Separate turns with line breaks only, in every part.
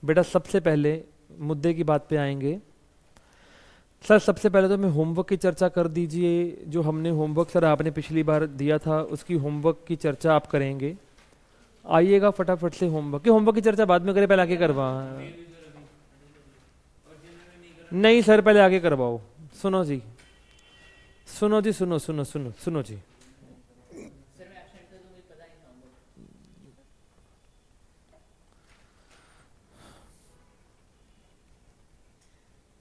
बेटा सबसे पहले मुद्दे की बात पे आएंगे। सर सबसे पहले तो मैं होमवर्क की चर्चा कर दीजिए। जो हमने होमवर्क सर आपने पिछली बार दिया था उसकी होमवर्क की चर्चा आप करेंगे। आइएगा फटाफट से। होमवर्क की चर्चा बाद में करें, पहले आगे करवा। नहीं सर पहले आगे करवाओ। सुनो जी, सुनो जी, सुनो सुनो सुनो सुनो जी।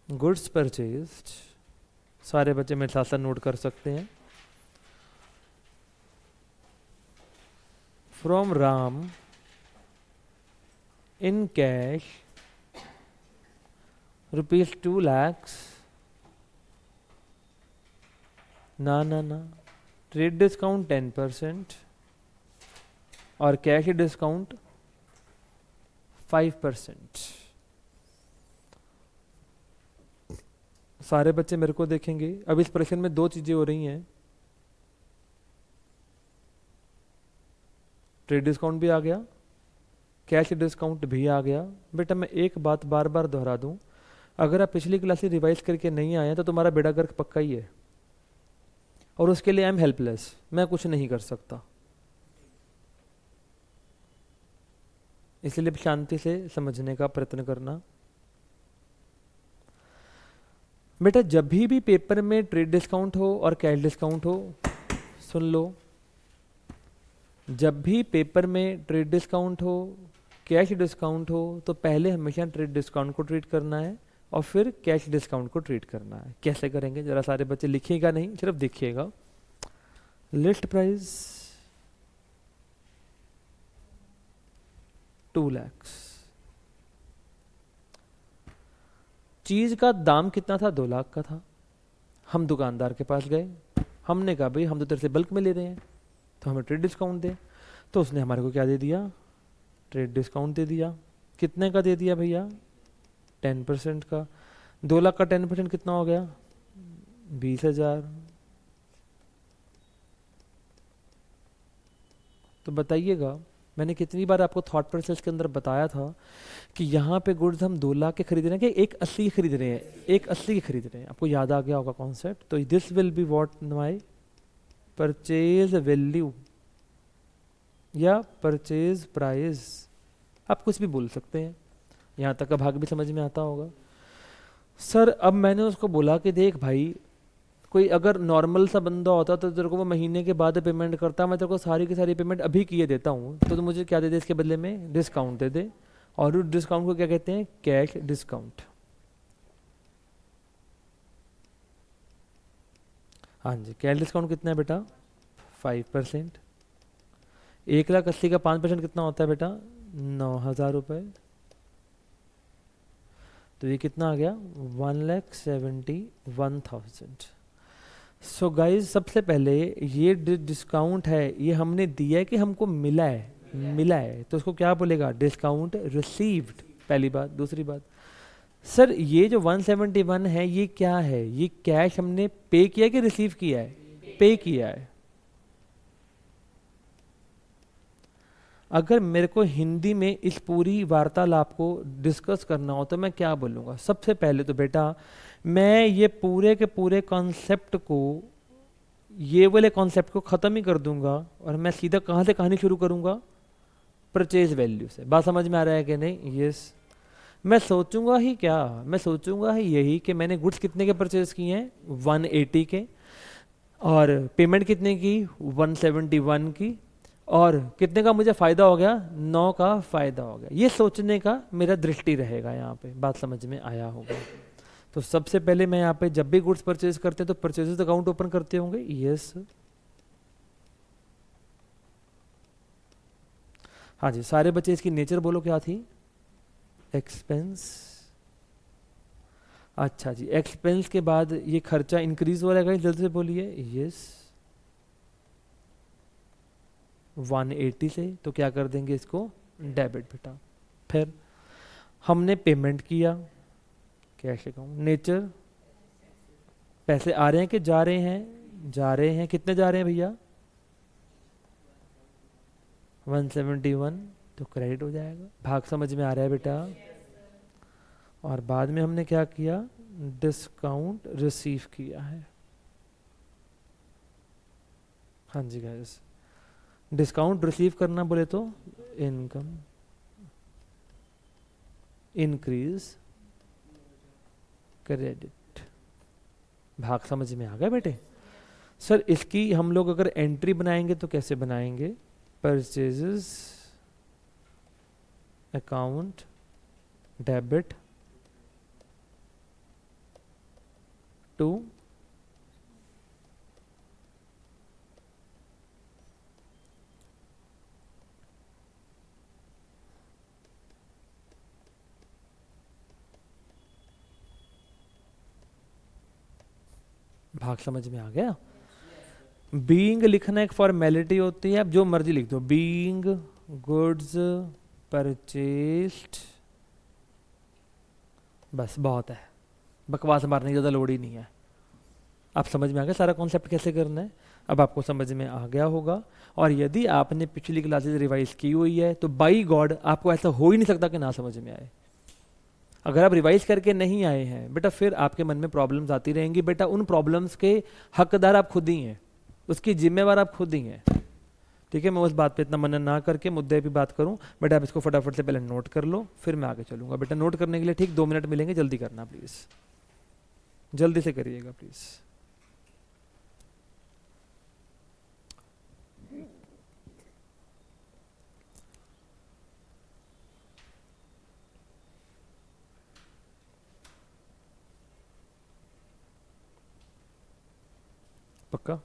गुड्स परचेज्ड, सारे बच्चे मेरे साथ साथ नोट कर सकते हैं। From Ram in cash ₹2 lakhs। ना ना ना, ट्रेड डिस्काउंट 10% और कैश डिस्काउंट 5%। सारे बच्चे मेरे को देखेंगे। अब इस प्रश्न में दो चीजें हो रही हैं, ट्रेड डिस्काउंट भी आ गया, कैश डिस्काउंट भी आ गया। बेटा मैं एक बात बार बार दोहरा दूं, अगर आप पिछली क्लास से रिवाइज करके नहीं आए तो तुम्हारा बेड़ा गर्क पक्का ही है, और उसके लिए आई एम हेल्पलेस, मैं कुछ नहीं कर सकता। इसलिए शांति से समझने का प्रयत्न करना। बेटा जब भी पेपर में ट्रेड डिस्काउंट हो और कैश डिस्काउंट हो, सुन लो, जब भी पेपर में ट्रेड डिस्काउंट हो कैश डिस्काउंट हो तो पहले हमेशा ट्रेड डिस्काउंट को ट्रीट करना है और फिर कैश डिस्काउंट को ट्रीट करना है। कैसे करेंगे जरा सारे बच्चे लिखिएगा नहीं, सिर्फ देखिएगा। List price 2 lakhs। चीज का दाम कितना था? 2 लाख का था। हम दुकानदार के पास गए, हमने कहा भाई हम तो तेरे से बल्क में ले रहे हैं तो हमें ट्रेड डिस्काउंट दे। तो उसने हमारे को क्या दे दिया? ट्रेड डिस्काउंट दे दिया। कितने का दे दिया भैया? 10% का। 2 लाख का 10% कितना हो गया? 20,000। तो बताइएगा, मैंने कितनी बार आपको थॉट प्रोसेस के अंदर बताया था कि यहाँ पे गुड्स हम 2 लाख के खरीद रहे हैं कि 1,80 के खरीद रहे हैं, 1,80 के खरीद रहे हैं। आपको याद आ गया होगा कॉन्सेप्ट। तो this will be what my purchase value या परचेज प्राइस, आप कुछ भी बोल सकते हैं। यहाँ तक का भाग भी समझ में आता होगा। सर अब मैंने उसको बोला कि देख भाई, कोई अगर नॉर्मल सा बंदा होता तो तेरे को वो महीने के बाद पेमेंट करता, मैं तेरे को सारी की सारी पेमेंट अभी किए देता हूँ, तो तू मुझे क्या दे दे इसके बदले में? डिस्काउंट दे दे। और उस डिस्काउंट को क्या कहते हैं? Cash discount. हाँ जी, कैश डिस्काउंट कितना है बेटा? 5%। 1,80,000 का 5% कितना होता है बेटा? 9,000 रुपये। तो ये कितना आ गया? 1,71,000। सो गाइज सबसे पहले ये डिस्काउंट है, ये हमने दिया है कि हमको मिला है, मिला है, तो उसको क्या बोलेगा? Discount received. पहली बात। दूसरी बात, सर ये जो 171 है ये क्या है? ये कैश हमने पे किया कि रिसीव किया है? पे किया है। अगर मेरे को हिंदी में इस पूरी वार्तालाप को डिस्कस करना हो तो मैं क्या बोलूँगा? सबसे पहले तो बेटा मैं ये पूरे के पूरे कॉन्सेप्ट को, ये वाले कॉन्सेप्ट को ख़त्म ही कर दूंगा और मैं सीधा कहाँ से कहानी शुरू करूँगा? परचेज वैल्यू से। बात समझ में आ रहा है कि नहीं? यस। मैं सोचूंगा ही क्या? मैं सोचूंगा ही यही कि मैंने गुड्स कितने के परचेज किए हैं? 180 के। और पेमेंट कितने की? 171 की। और कितने का मुझे फ़ायदा हो गया? 9 का फ़ायदा हो गया। ये सोचने का मेरा दृष्टि रहेगा यहाँ पे। बात समझ में आया होगा। तो सबसे पहले मैं यहाँ पे जब भी गुड्स परचेज करते हैं तो परचेजेस अकाउंट ओपन करते होंगे। यस। हाँ जी, सारे बच्चे इसकी नेचर बोलो क्या थी? एक्सपेंस। अच्छा जी, एक्सपेंस के बाद ये खर्चा इंक्रीज हो रहेगा, जल्दी से बोलिए। यस। 180 से तो क्या कर देंगे इसको? डेबिट बेटा। फिर हमने पेमेंट किया, कैश अकाउंट। नेचर, पैसे आ रहे हैं कि जा रहे हैं? जा रहे हैं। कितने जा रहे हैं भैया? 171, तो क्रेडिट हो जाएगा। भाग समझ में आ रहा है बेटा? और बाद में हमने क्या किया, डिस्काउंट रिसीव किया है। हाँ जी गाइस, डिस्काउंट रिसीव करना बोले तो इनकम इंक्रीज क्रेडिट। भाग समझ में आ गया बेटे? सर इसकी हम लोग अगर एंट्री बनाएंगे तो कैसे बनाएंगे, परचेजेस अकाउंट डेबिट टू भाग समझ में आ गया? बीइंग लिखना एक फॉर्मेलिटी होती है, आप जो मर्जी लिख दो, बीइंग गुड्स परचेस्ड, बस बहुत है, बकवास मारने की ज़्यादा लोड ही नहीं है। आप समझ में आ गया सारा कॉन्सेप्ट कैसे करना है? अब आपको समझ में आ गया होगा। और यदि आपने पिछली क्लासेस रिवाइज की हुई है तो बाई गॉड आपको ऐसा हो ही नहीं सकता कि ना समझ में आए। अगर आप रिवाइज करके नहीं आए हैं बेटा, फिर आपके मन में प्रॉब्लम्स आती रहेंगी। बेटा उन प्रॉब्लम्स के हकदार आप खुद ही हैं, उसकी जिम्मेवार आप खुद ही हैं। ठीक है, मैं उस बात पे इतना मनन ना करके मुद्दे पे बात करूं। बेटा आप इसको फटाफट से पहले नोट कर लो, फिर मैं आगे चलूंगा। बेटा नोट करने के लिए ठीक 2 मिनट मिलेंगे, जल्दी करना प्लीज, जल्दी से करिएगा प्लीज। पक्का?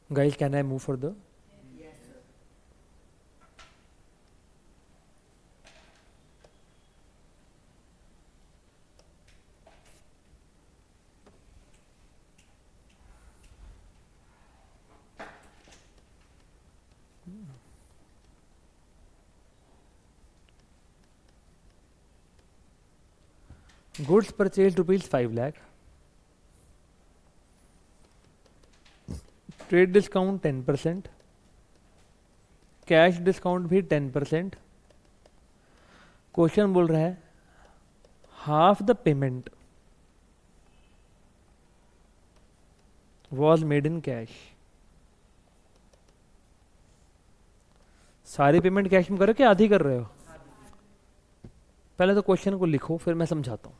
Guys, can I move further? Goods purchased ₹5 lakh, trade discount 10%, cash discount भी 10%। क्वेश्चन बोल रहा है half the payment was made in cash. सारी पेमेंट कैश में करो कि आधी कर रहे हो? पहले तो क्वेश्चन को लिखो, फिर मैं समझाता हूं।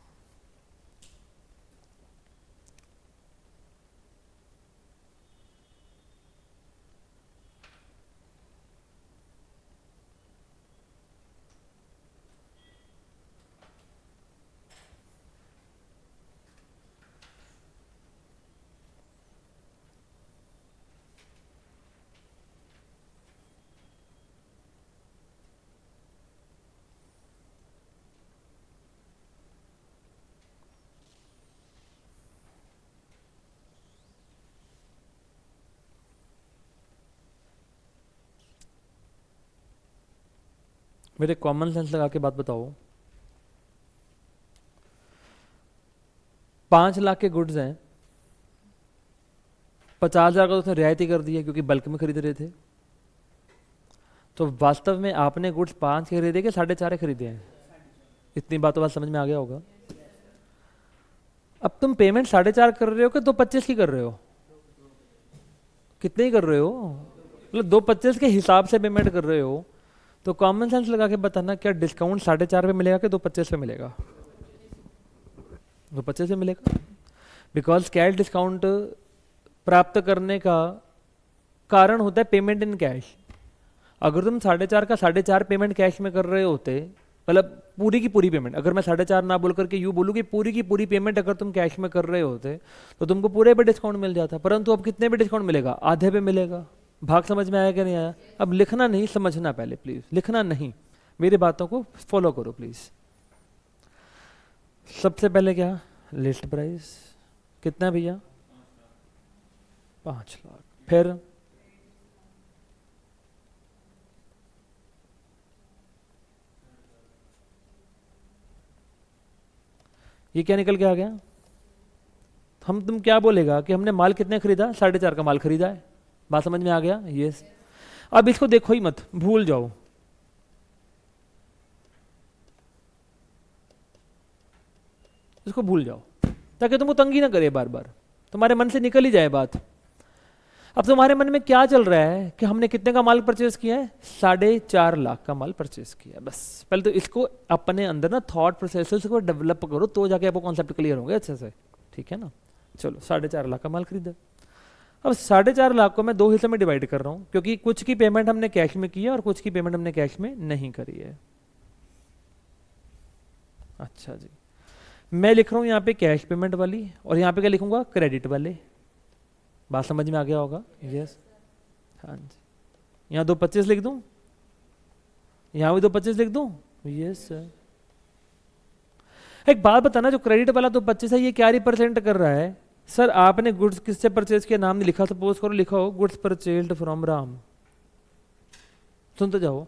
मेरे कॉमन सेंस लगा के बात बताओ, 5 लाख के गुड्स हैं, 50,000 का तो उसने रियायती कर दिया क्योंकि बल्क में खरीद रहे थे, तो वास्तव में आपने गुड्स 5 के खरीदे कि 4.5 खरीदे हैं? इतनी बातों बात समझ में आ गया होगा। अब तुम पेमेंट 4.5 कर रहे हो कि 2.25 की कर रहे हो? कितने ही कर रहे हो? मतलब 2.25 के हिसाब से पेमेंट कर रहे हो, तो कॉमन सेंस लगा के बताना क्या डिस्काउंट 4.5 पे मिलेगा कि 2.25 पे मिलेगा? 2.25 पे मिलेगा, बिकॉज कैश डिस्काउंट प्राप्त करने का कारण होता है पेमेंट इन कैश। अगर तुम 4.5 का 4.5 पेमेंट कैश में कर रहे होते, मतलब पूरी की पूरी पेमेंट, अगर मैं 4.5 ना बोल करके यूँ बोलूँ कि पूरी की पूरी पेमेंट अगर तुम कैश में कर रहे होते तो तुमको पूरे पे डिस्काउंट मिल जाता, परंतु अब कितने पे डिस्काउंट मिलेगा? आधे पे मिलेगा। भाग समझ में आया कि नहीं आया? अब लिखना नहीं, समझना पहले प्लीज, लिखना नहीं, मेरी बातों को फॉलो करो प्लीज। सबसे पहले क्या? लिस्ट प्राइस कितना भैया? 5 लाख। फिर ये क्या निकल के आ गया? हम तुम क्या बोलेगा कि हमने माल कितने खरीदा? 4.5 का माल खरीदा है। बात समझ में आ गया? यस। अब इसको देखो ही मत, भूल जाओ। इसको भूल जाओ ताकि तुमको तंगी ना करे, बार बार तुम्हारे मन से निकल ही जाए बात। अब तुम्हारे मन में क्या चल रहा है कि हमने कितने का माल परचेज किया है? 4.5 लाख का माल परचेज किया। बस पहले तो इसको अपने अंदर ना थॉट प्रोसेस को डेवलप करो, तो जाके आपको कॉन्सेप्ट क्लियर होंगे अच्छे से, ठीक है ना? चलो 4.5 लाख का माल खरीदा। अब 4.5 लाख को मैं 2 हिस्से में डिवाइड कर रहा हूं, क्योंकि कुछ की पेमेंट हमने कैश में की है और कुछ की पेमेंट हमने कैश में नहीं करी है। अच्छा जी, मैं लिख रहा हूं यहाँ पे कैश पेमेंट वाली और यहाँ पे क्या लिखूंगा? क्रेडिट वाले। बात समझ में आ गया होगा? यस। हाँ जी, यहाँ 2.25 लिख दूं, यहाँ भी 2.25 लिख दूं? Yes sir. एक बात बताना, जो क्रेडिट वाला 2.25 है ये क्या रिप्रेजेंट कर रहा है? सर आपने गुड्स किससे परचेज किया, नाम नहीं लिखा, सपोज करो लिखा हो गुड्स परचेज्ड फ्रॉम राम। सुनते जाओ।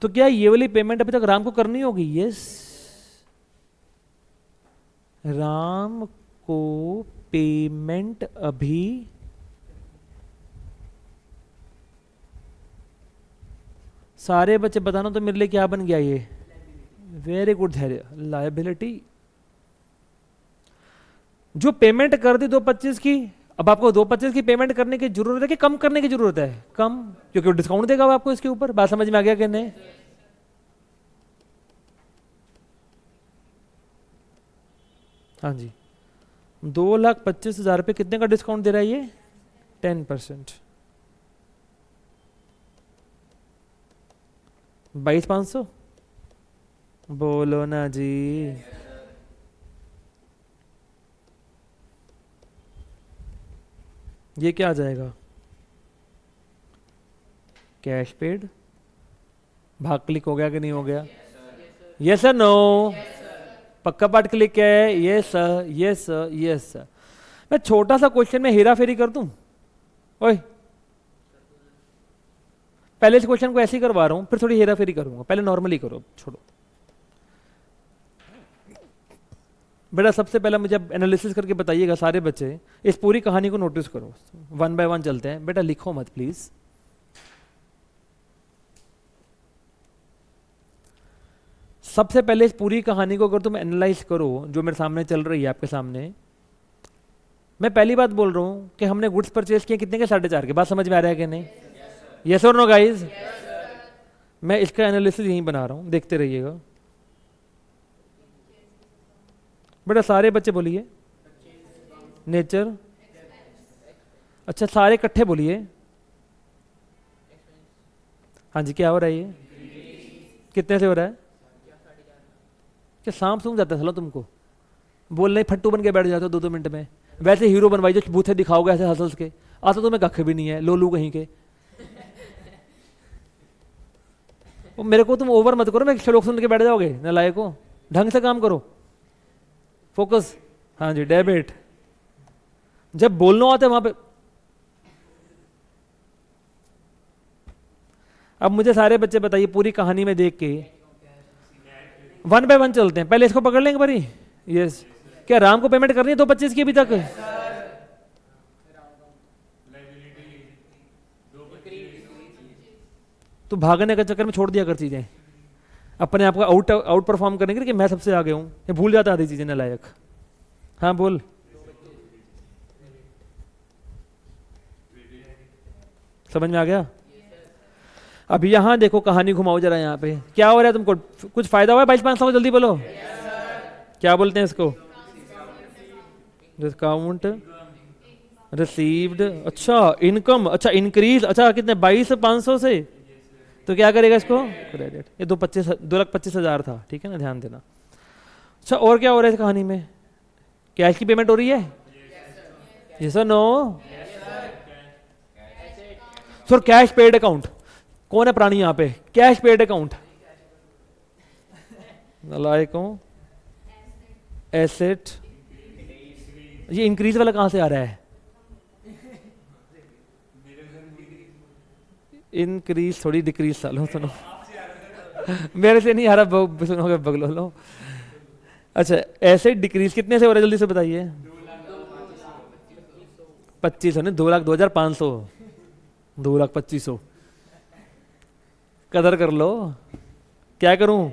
तो क्या ये वाली पेमेंट अभी तक राम को करनी होगी? यस, राम को पेमेंट अभी सारे बच्चे बताना तो मेरे लिए क्या बन गया ये? वेरी गुड धैर्य, लायबिलिटी। जो पेमेंट कर दी 2.25 की, अब आपको 2.25 की पेमेंट करने की जरूरत है कि कम करने की जरूरत है? कम, क्योंकि डिस्काउंट देगा आपको इसके ऊपर। बात समझ में आ गया कि नहीं? हाँ जी, 2,25,000 रुपये कितने का डिस्काउंट दे रहा है ये? 10%। 22,500 बोलो ना जी। ये क्या आ जाएगा? Cash paid. भाग क्लिक हो गया कि नहीं हो गया? Yes sir, no? पक्का पार्ट क्लिक है? Yes sir, yes sir, yes sir. मैं छोटा सा क्वेश्चन में हेरा फेरी कर दूं? ओए, पहले इस क्वेश्चन को ऐसे ही करवा रहा हूं, फिर थोड़ी हेरा फेरी करूंगा। पहले नॉर्मली करो, छोड़ो। बेटा सबसे पहले मुझे एनालिसिस करके बताइएगा सारे बच्चे, इस पूरी कहानी को नोटिस करो, 1 बाय 1 चलते हैं। बेटा लिखो मत प्लीज। सबसे पहले इस पूरी कहानी को अगर तुम एनालाइज करो, जो मेरे सामने चल रही है आपके सामने, मैं पहली बात बोल रहा हूं कि हमने गुड्स परचेज किए कितने के? 4.5 के। बात समझ में आ रहा है कि नहीं? यस और नो गाइज? मैं इसका एनालिसिस यहीं बना रहा हूं, देखते रहिएगा। बेटा सारे बच्चे बोलिए नेचर। अच्छा सारे इकट्ठे बोलिए। हाँ जी, क्या हो रहा है ये? कितने से हो रहा है? क्या सांप सूंघ जाता है साला तुमको? बोलने फट्टू बन के बैठ जाते हो 2-2 मिनट में। वैसे हीरो बनवाई जो बूथे दिखाओगे ऐसे हंस हंस के, आता तुम्हें कख भी नहीं है, लोलू कहीं के। वो मेरे को तुम ओवर मत करो, मैं श्लोक सुन के बैठ जाओगे नालायक को। ढंग से काम करो, फोकस। हाँ जी, डेबिट। जब बोलना आता है वहां पे। अब मुझे सारे बच्चे बताइए पूरी कहानी में देख के वन बाय वन चलते हैं, पहले इसको पकड़ लेंगे भाई। यस, क्या राम को पेमेंट करनी है 225 की अभी तक? तो भागने के चक्कर में छोड़ दिया कर चीजें, अपने आप को आउट परफॉर्म करने के लिए कि मैं सबसे आगे हूं, ये भूल जाता आधी चीजें नालायक। हाँ बोल। समझ में आ गया? अब यहाँ देखो, कहानी घुमाओ जरा, यहाँ पे क्या हो रहा है तुमको? कुछ फायदा हुआ है 22,500 जल्दी बोलो। क्या बोलते हैं इसको? डिस्काउंट रिसीव्ड, अच्छा इनकम, अच्छा इंक्रीज, अच्छा कितने 22,500 से, तो क्या करेगा इसको? क्रेडिट। ये 2,25,000 था, ठीक है ना, ध्यान देना। अच्छा और क्या हो रहा है इस कहानी में? कैश की पेमेंट हो रही है? यस और no? Sir cash paid account, कौन है प्राणी यहाँ पे? Cash paid account, like asset. ये इंक्रीज वाला कहां से आ रहा है? इंक्रीज थोड़ी डिक्रीज, सालो सुनो मेरे से नहीं आ रहा, सुनोगे बगलो लो। अच्छा एसेट डिक्रीज कितने से हो रहा है जल्दी से बताइए? 2500 नहीं, 2,02,500, 2,25,000। कदर कर लो। क्या करूं?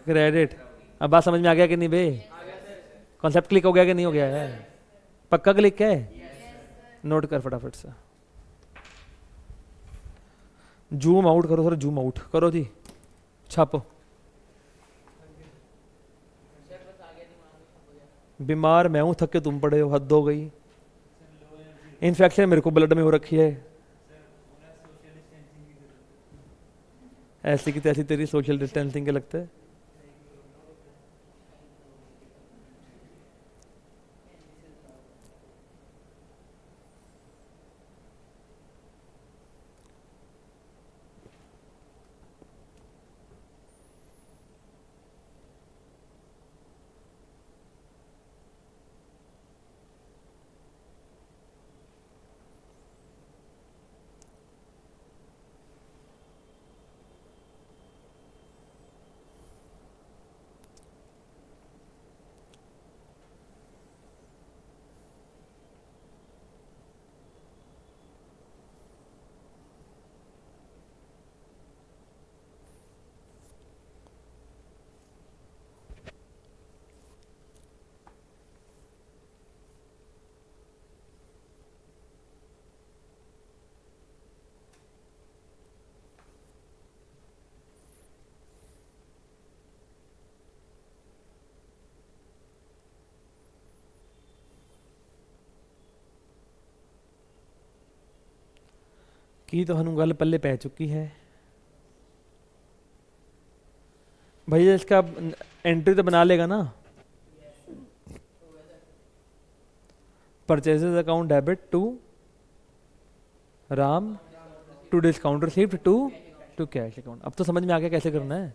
क्रेडिट। अब बात समझ में आ गया कि नहीं बे? कॉन्सेप्ट क्लिक हो गया कि नहीं हो गया है? पक्का क्लिक है? नोट कर फटाफट से, जूम आउट करो सर, जूम आउट करो जी, छापो। बीमार मैं हूं, थक के तुम पड़े हो, हद हो गई। इन्फेक्शन मेरे को ब्लड में हो रखी है। ऐसी की तैसी तेरी सोशल डिस्टेंसिंग के लगता है। की तो हनु गल पल्ले पै चुकी है भैया, इसका एंट्री तो बना लेगा ना? Purchases account debit to Ram, to discount received to cash account. अब तो समझ में आ गया कैसे करना है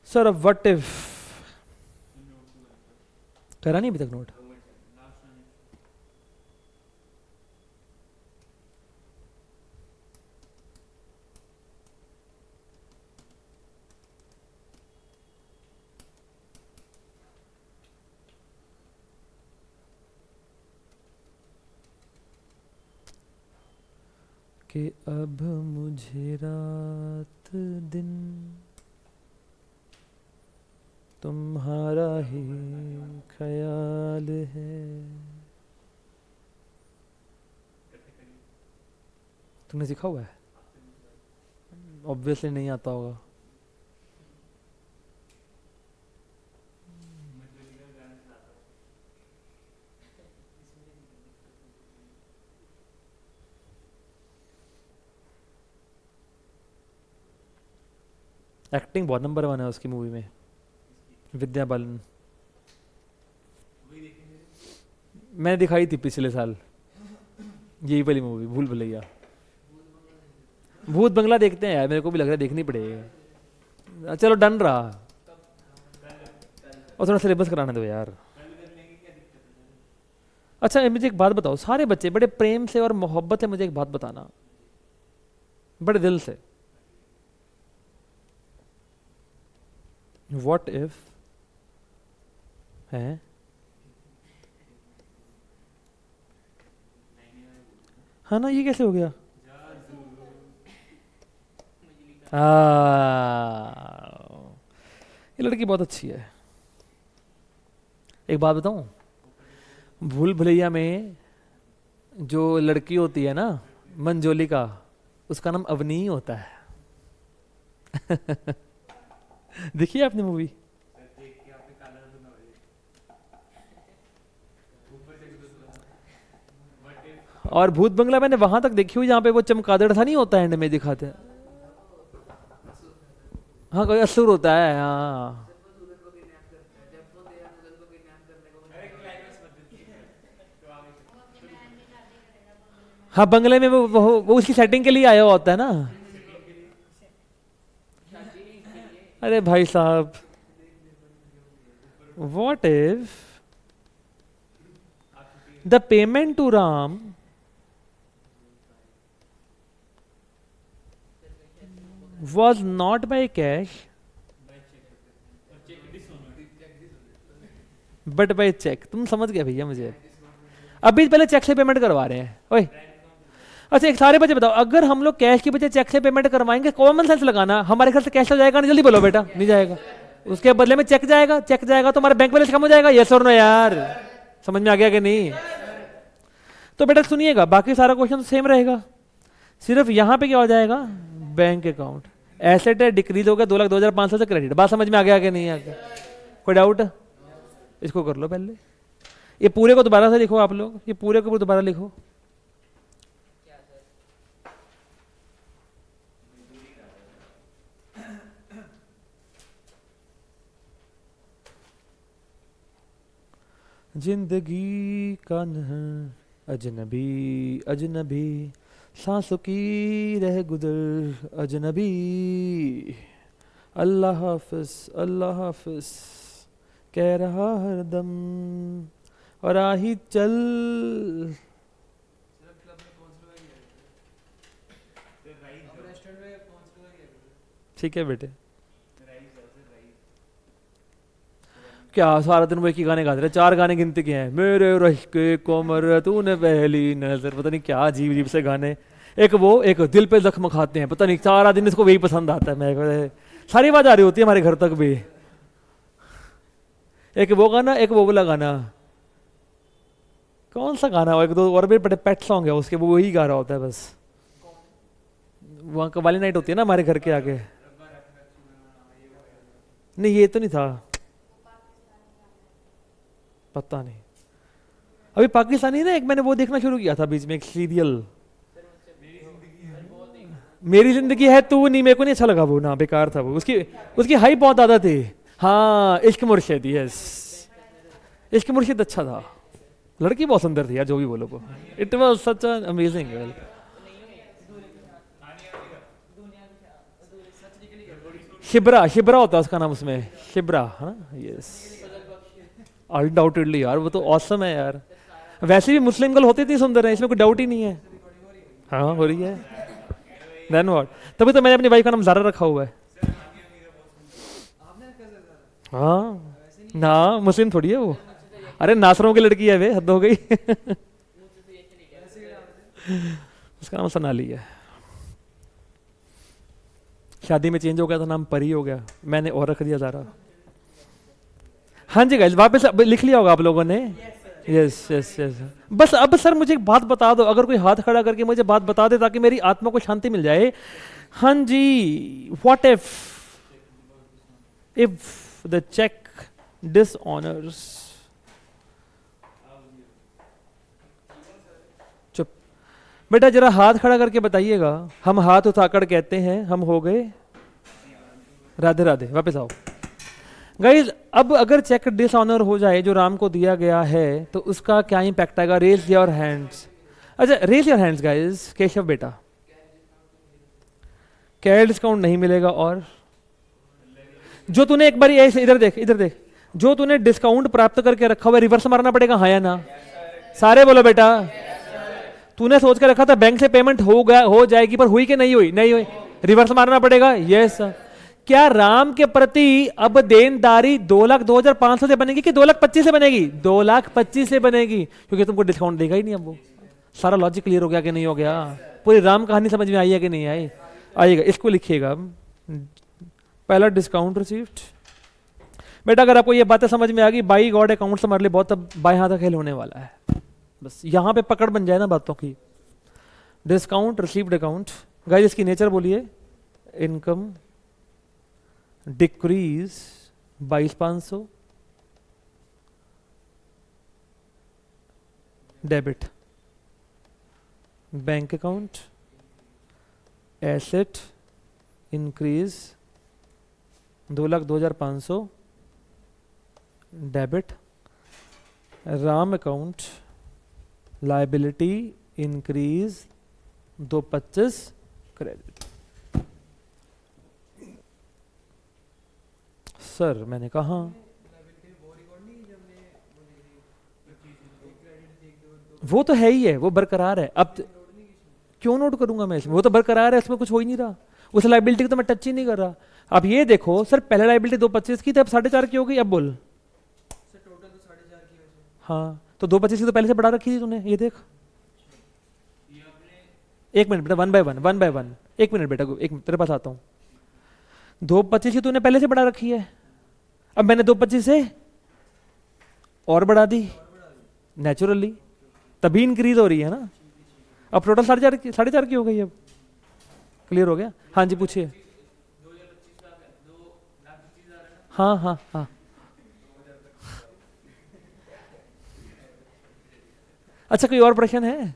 सर। अब व्हाट इफ करा नहीं अभी तक नोट? कि अब मुझे रात दिन तुम्हारा ही ख्याल है। तुमने सीखा हुआ है? ऑब्वियसली नहीं आता होगा। एक्टिंग बहुत नंबर 1 है उसकी मूवी में, विद्या बालन। मैंने दिखाई थी पिछले साल यही वाली मूवी, भूल भुलैया। भूत बंगला देखते हैं यार, मेरे को भी लग रहा है देखनी पड़ेगी। चलो डन रहा, और थोड़ा सिलेबस कराने दो यार। अच्छा मुझे एक बात बताओ, सारे बच्चे बड़े प्रेम से और मोहब्बत से मुझे एक बात बताना, बड़े दिल से। What if है। हाँ ना, ये कैसे हो गया? ये लड़की बहुत अच्छी है। एक बात बताऊं, भूल भुलैया में जो लड़की होती है ना मंजोलिका, उसका नाम अवनी होता है। देखिए आपने मूवी? और भूत बंगला मैंने वहां तक देखी हुई जहां पे वो चमगादड़ था नहीं होता, एंड में दिखाते हैं। हाँ, कोई असुर होता है, हाँ। हाँ, बंगले में वो उसकी सेटिंग के लिए आया हुआ होता है ना। अरे भाई साहब, what if the payment to Ram was not by cash but by check? तुम समझ गए भैया मुझे? अभी पहले चेक से पेमेंट करवा रहे हैं। ओए, अच्छा एक सारे बच्चे बताओ, अगर हम लोग कैश के बजाय चेक से पेमेंट करवाएंगे, कॉमन सेंस लगाना, हमारे घर से कैश तो जाएगा नहीं? जल्दी बोलो बेटा, नहीं जाएगा। उसके बदले में चेक जाएगा। चेक जाएगा तो हमारा बैंक बैलेंस कम हो जाएगा। यस और नो यार, समझ में आ गया कि नहीं? तो बेटा सुनिएगा, बाकी सारा क्वेश्चन सेम रहेगा, सिर्फ यहां पे क्या हो जाएगा, बैंक अकाउंट एसेट है, डिक्रीज हो गया 2,02,500 से क्रेडिट। बात समझ में आ गया कि नहीं आ गया? कोई डाउट? इसको कर लो पहले, ये पूरे को दोबारा से लिखो आप लोग, ये पूरे को दोबारा लिखो। जिंदगी का अजनबी अजनबी, सांसों की रह गुजर अजनबी, अल्लाह हाफिज कह रहा हरदम, और आही चल। ठीक है बेटे, क्या सारा दिन वो एक ही गाने गाते रहे? 4 गाने गिनती के हैं, मेरे रश के कोमर तूने पहली नजर, पता नहीं क्या अजीब अजीब से गाने। एक वो, एक दिल पे जख्म खाते हैं, पता नहीं सारा दिन इसको वही पसंद आता है। मैं सारी बात आ रही होती है हमारे घर तक भी। एक वो गाना, एक वो वाला गाना, कौन सा गाना हो, एक दो और भी बड़े पेट सॉन्ग है उसके, वो वही गा रहा होता है बस। वहाँ कवाली नाइट होती है ना हमारे घर के आगे। नहीं, ये तो नहीं था, पता नहीं। अभी पाकिस्तानी ना एक मैंने वो देखना शुरू किया था बीच में, एक सीरियल, मेरी जिंदगी है तू नहीं, मेरे को नहीं अच्छा लगा वो ना, बेकार था वो। उसकी हाइप बहुत ज्यादा थी। हाँ, इश्क मुर्शिद, यस, इश्क मुर्शिद अच्छा था। लड़की बहुत सुंदर थी यार, जो भी बोलो को, it was such an amazing. Shibra, Shibra होता है उसका नाम उसमें, शिब्रा, हाँ यस, अनडाउटेडली यार, वो तो ऑसम है यार। वैसे भी मुस्लिम गर्ल होती इतनी सुंदर है, इसमें कोई डाउट ही नहीं है। हाँ, हो रही है। देन व्हाट, तभी तो मैंने अपनी वाइफ का नाम ज़ारा रखा हुआ है। हाँ ना, मुस्लिम थोड़ी है वो, अरे नासरों की लड़की है वे, हद हो गई। उसका नाम सनाली है। शादी में चेंज हो गया था नाम, परी हो गया, मैंने और रख दिया ज़ारा। हाँ जी गाइस, वापस लिख लिया होगा आप लोगों ने? Yes yes yes. बस अब सर मुझे एक बात बता दो, अगर कोई हाथ खड़ा करके मुझे बात बता दे ताकि मेरी आत्मा को शांति मिल जाए। हाँ जी, व्हाट इफ द चेक डिसऑनर्स, चुप बेटा, जरा हाथ खड़ा करके बताइएगा। हम हाथ उठाकर कहते हैं हम हो गए, राधे राधे, वापस आओ गाइज। अब अगर चेक डिसऑनर हो जाए जो राम को दिया गया है, तो उसका क्या इंपैक्ट आएगा? Raise your hands. अच्छा, raise your hands guys. Keshav बेटा, कैश डिस्काउंट नहीं मिलेगा। और जो तूने एक बार ऐसे, इधर देख इधर देख, जो तूने डिस्काउंट प्राप्त करके रखा हुआ, रिवर्स मारना पड़ेगा, हाँ या ना? सारे बोलो बेटा। तूने सोच के रखा था बैंक से पेमेंट हो गया, हो जाएगी, पर हुई कि नहीं हुई? नहीं हुई, रिवर्स मारना पड़ेगा। यस। क्या राम के प्रति अब देनदारी 2,02,500 से बनेगी कि 2,25,000 से बनेगी? 2,25,000 से बनेगी, क्योंकि तुमको डिस्काउंट देगा ही नहीं अब वो। सारा लॉजिक क्लियर हो गया कि नहीं हो गया? पूरी राम कहानी समझ में आई है कि नहीं आई? आएगा। इसको लिखिएगा, पहला डिस्काउंट रिसीव्ड। बेटा अगर आपको ये बातें समझ में आ गई, बाई गॉड अकाउंट हमारे लिए बहुत अब बाएं हाथ का खेल होने वाला है। बस यहां पे पकड़ बन जाए ना बातों की। डिस्काउंट रिसीव्ड अकाउंट, गाइस इसकी नेचर बोलिए, income decrease 22,500, debit, bank account asset increase 2,02,500, debit, Ram account liability increase 2,25,000, credit. Sir मैंने कहा वो तो है ही है, वो बरकरार है। अब क्यों नोट करूंगा मैं इसमें? वो तो बरकरार है, इसमें कुछ हो ही नहीं रहा। उस लाइबिलिटी को तो मैं टच ही नहीं कर रहा। अब ये देखो सर, पहले लाइबिलिटी 2,25,000 की थी, अब 4,500 की हो गई। अब बोल
टोटल तो 4,500 की वजह।
हाँ, तो 2,25,000 की तो पहले से बढ़ा रखी थी तूने, ये देख। एक मिनट बेटा, वन बाय वन, एक मिनट बेटा, एक मिनट तेरे पास आता हूँ। 2,25,000 की तूने पहले से बढ़ा रखी है, अब मैंने 2,25,000 से और बढ़ा दी नेचुरली, तभी इंक्रीज हो रही है ना। अब टोटल 4,500 की हो गई। अब क्लियर हो गया? हाँ जी पूछिए। हाँ हाँ हाँ, अच्छा कोई और प्रश्न है?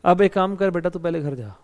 अब एक काम कर बेटा, तू पहले घर जा।